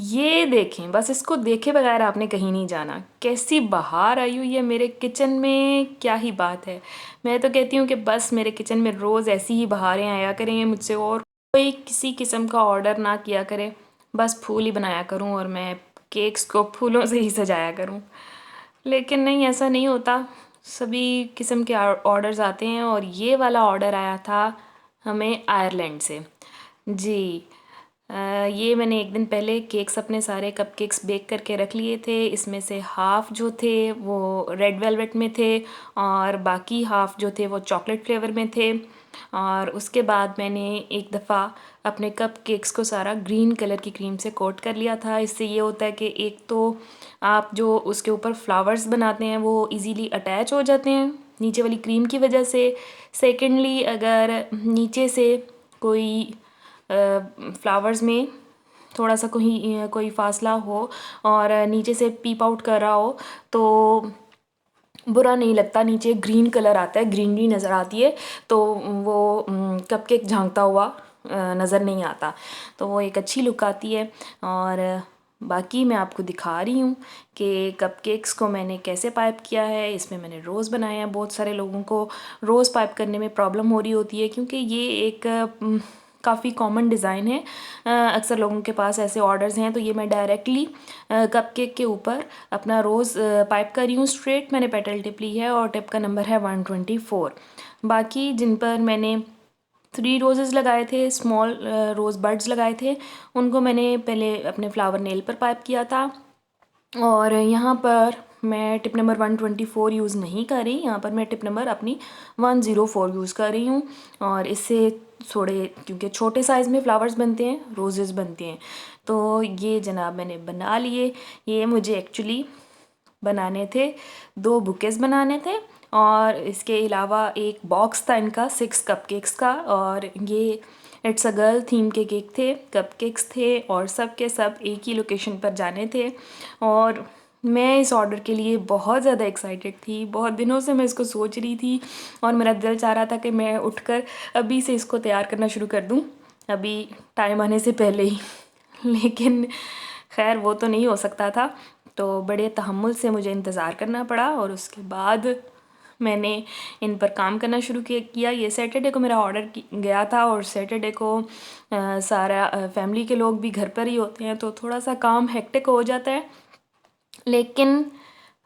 ये देखें, बस इसको देखे बगैर आपने कहीं नहीं जाना। कैसी बहार आई हुई है मेरे किचन में, क्या ही बात है। मैं तो कहती हूँ कि बस मेरे किचन में रोज़ ऐसी ही बहारें आया करें, मुझसे और कोई किसी किस्म का ऑर्डर ना किया करे। बस फूल ही बनाया करूँ और मैं केक्स को फूलों से ही सजाया करूँ। लेकिन नहीं, ऐसा नहीं होता। सभी किस्म के ऑर्डर्स आते हैं और ये वाला ऑर्डर आया था हमें आयरलैंड से। जी। ये मैंने एक दिन पहले केक्स, अपने सारे कपकेक्स बेक करके रख लिए थे। इसमें से हाफ़ जो थे वो रेड वेलवेट में थे और बाकी हाफ़ जो थे वो चॉकलेट फ्लेवर में थे। और उसके बाद मैंने एक दफ़ा अपने कपकेक्स को सारा ग्रीन कलर की क्रीम से कोट कर लिया था। इससे ये होता है कि एक तो आप जो उसके ऊपर फ्लावर्स बनाते हैं वो इजीली अटैच हो जाते हैं नीचे वाली क्रीम की वजह से। सेकेंडली, अगर नीचे से कोई फ्लावर्स में थोड़ा सा कोई फासला हो और नीचे से पीप आउट कर रहा हो तो बुरा नहीं लगता। नीचे ग्रीन कलर आता है, ग्रीनरी नज़र आती है, तो वो कपकेक झांकता हुआ नज़र नहीं आता, तो वो एक अच्छी लुक आती है। और बाकी मैं आपको दिखा रही हूँ कि कपकेक्स को मैंने कैसे पाइप किया है। इसमें मैंने रोज़ बनाए हैं। बहुत सारे लोगों को रोज़ पाइप करने में प्रॉब्लम हो रही होती है क्योंकि ये एक काफ़ी कॉमन डिज़ाइन है। अक्सर लोगों के पास ऐसे ऑर्डर्स हैं, तो ये मैं डायरेक्टली कपकेक के ऊपर अपना रोज़ पाइप कर रही हूँ स्ट्रेट। मैंने पेटल टिप ली है और टिप का नंबर है 124। बाकी जिन पर मैंने 3 रोजेज़ लगाए थे, स्मॉल रोज़ बड्स लगाए थे, उनको मैंने पहले अपने फ्लावर नेल पर पाइप किया था। और यहाँ पर मैं टिप नंबर 124 यूज़ नहीं कर रही, यहाँ पर मैं टिप नंबर अपनी 104 यूज़ कर रही हूँ। और इससे थोड़े, क्योंकि छोटे साइज़ में फ्लावर्स बनते हैं, रोजेज़ बनते हैं, तो ये जनाब मैंने बना लिए। ये मुझे एक्चुअली बनाने थे, 2 बुकेस बनाने थे और इसके अलावा एक बॉक्स था इनका 6 कपकेक्स का। और ये इट्स अ गर्ल थीम के केक थे, कपकेक्स थे और सब के सब एक ही लोकेशन पर जाने थे। और मैं इस ऑर्डर के लिए बहुत ज़्यादा एक्साइटेड थी, बहुत दिनों से मैं इसको सोच रही थी और मेरा दिल चाह रहा था कि मैं उठकर अभी से इसको तैयार करना शुरू कर दूँ, अभी टाइम आने से पहले ही। लेकिन खैर वो तो नहीं हो सकता था, तो बड़े तहम्मुल से मुझे इंतज़ार करना पड़ा और उसके बाद मैंने इन पर काम करना शुरू किया। ये सैटरडे को मेरा ऑर्डर गया था और सैटरडे को सारा फैमिली के लोग भी घर पर ही होते हैं, तो थोड़ा सा काम हेक्टिक हो जाता है। लेकिन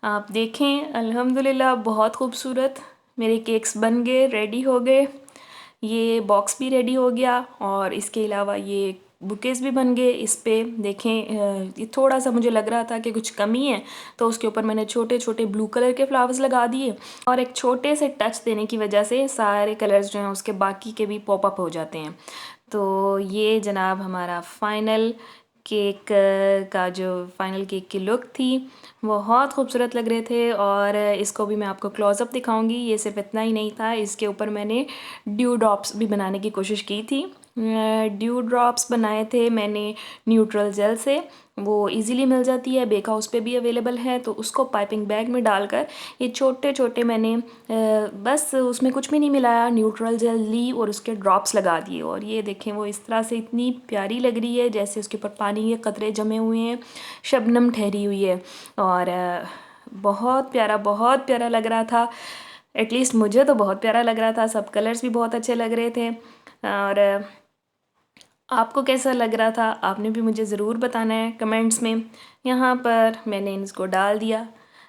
आप देखें, अल्हम्दुलिल्लाह बहुत खूबसूरत मेरे केक्स बन गए, रेडी हो गए। ये बॉक्स भी रेडी हो गया और इसके अलावा ये बुकेस भी बन गए। इस पे देखें, ये थोड़ा सा मुझे लग रहा था कि कुछ कमी है, तो उसके ऊपर मैंने छोटे छोटे ब्लू कलर के फ्लावर्स लगा दिए और एक छोटे से टच देने की वजह से सारे कलर्स जो हैं उसके बाकी के भी पॉप अप हो जाते हैं। तो ये जनाब हमारा फ़ाइनल केक का जो फाइनल केक की लुक थी, बहुत खूबसूरत लग रहे थे। और इसको भी मैं आपको क्लोज़अप दिखाऊंगी। ये सिर्फ इतना ही नहीं था, इसके ऊपर मैंने ड्यू ड्रॉप्स भी बनाने की कोशिश की थी। ड्यू ड्रॉप्स बनाए थे मैंने न्यूट्रल जेल से, वो इजीली मिल जाती है, बेक हाउस पे भी अवेलेबल है। तो उसको पाइपिंग बैग में डालकर ये छोटे छोटे मैंने बस उसमें कुछ भी नहीं मिलाया, न्यूट्रल जेल ली और उसके ड्रॉप्स लगा दिए। और ये देखें, वो इस तरह से इतनी प्यारी लग रही है जैसे उसके ऊपर पानी के कतरे जमे हुए हैं, शबनम ठहरी हुई है। और बहुत प्यारा लग रहा था। एटलीस्ट मुझे तो बहुत प्यारा लग रहा था, सब कलर्स भी बहुत अच्छे लग रहे थे। और आपको कैसा लग रहा था आपने भी मुझे ज़रूर बताना है कमेंट्स में। यहाँ पर मैंने इसको डाल दिया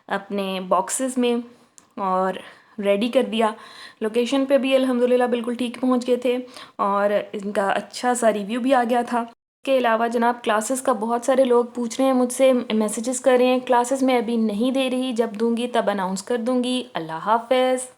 अपने बॉक्सेस में और रेडी कर दिया। लोकेशन पे भी अल्हम्दुलिल्लाह बिल्कुल ठीक पहुँच गए थे और इनका अच्छा सा रिव्यू भी आ गया था। इसके अलावा जनाब क्लासेस का बहुत सारे लोग पूछ रहे हैं मुझसे, मैसेजेस कर रहे हैं। क्लासेस मैं अभी नहीं दे रही, जब दूंगी तब अनाउंस कर दूंगी। अल्लाह हाफ़िज़।